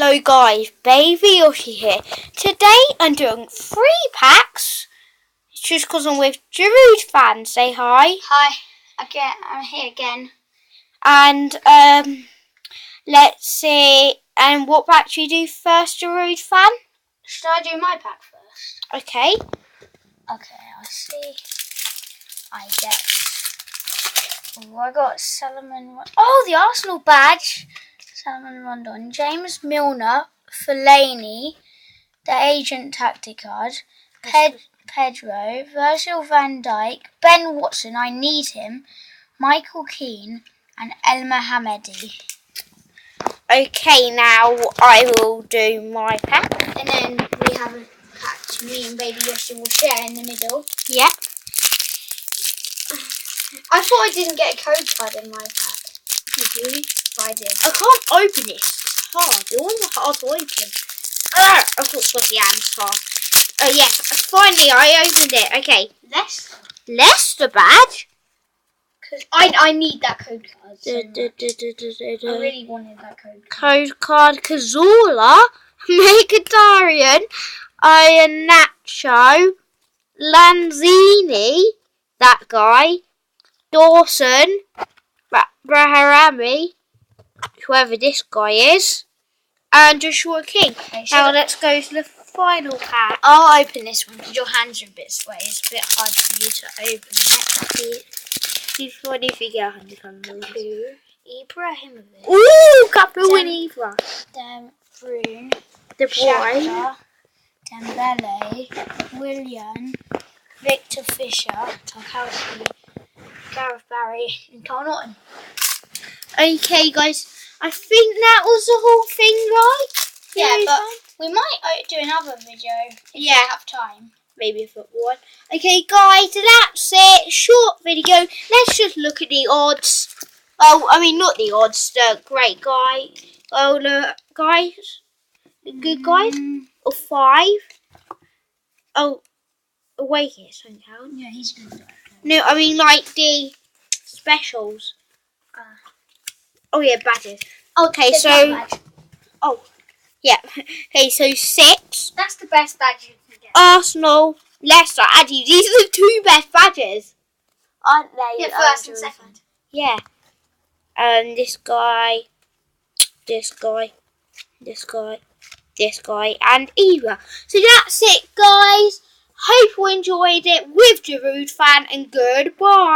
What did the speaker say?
Hello guys, Baby Yoshi here. Today I'm doing 3 packs. It's just because I'm with Giroud fans. Say hi. Hi, again. I'm here again. And let's see. And what pack should you do first, Giroud fan? Should I do my pack first? Okay. Okay, I'll see. I guess. Oh, I got Salomon. Oh, the Arsenal badge. Salomon Rondon, James Milner, Fellaini, the Agent Tactic card, Pedro, Virgil van Dijk, Ben Watson, I need him, Michael Keane, and El Mohammedi. Okay, now I will do my pack. And then we have a pack me and Baby Yoshi will share in the middle. Yep. I thought I didn't get a code card in my pack. Did you? I did. I can't open it. It's hard. The ones are hard to open. I thought it was the hand's hard. Oh yes, finally I opened it. Okay. Leicester badge. Because I need that code card. So I really wanted that code card. Code card Cazorla, Mkhitaryan, Iheanacho, Lanzini, that guy, Dawson, Braharami, whoever this guy is, and Joshua King. Okay, now let's go to the final pack. I'll open this one because your hands are a bit sweaty. It's a bit hard for you to open it. It's funny if you get 100 on those. Ibrahimovic. Ooh, couple win Ibra. De Bruyne. De Bruyne. Shakhtar, Dembele. Willian. Victor Fisher. Tarkowski. Gareth Barry. And Carl Norton. Okay, guys. I think that was the whole thing, right? Yeah, but we might do another video if we have time. Maybe a football one. Okay, guys, that's it. Short video. Let's just look at the odds. Oh, I mean, not the odds. The great guy. Oh, the guys. The good guys. Or 5. Oh, away here, don't count. Yeah, he's good. No, I mean, like the specials. Oh, yeah, badges. Okay, so. Oh, yeah. Okay, so 6. That's the best badge you can get. Arsenal, Leicester, Addy. These are the 2 best badges, aren't they? Yeah, first and second. Yeah. And this guy, this guy, this guy, this guy, and Eva. So that's it, guys. Hope you enjoyed it with Giroud fan, and goodbye.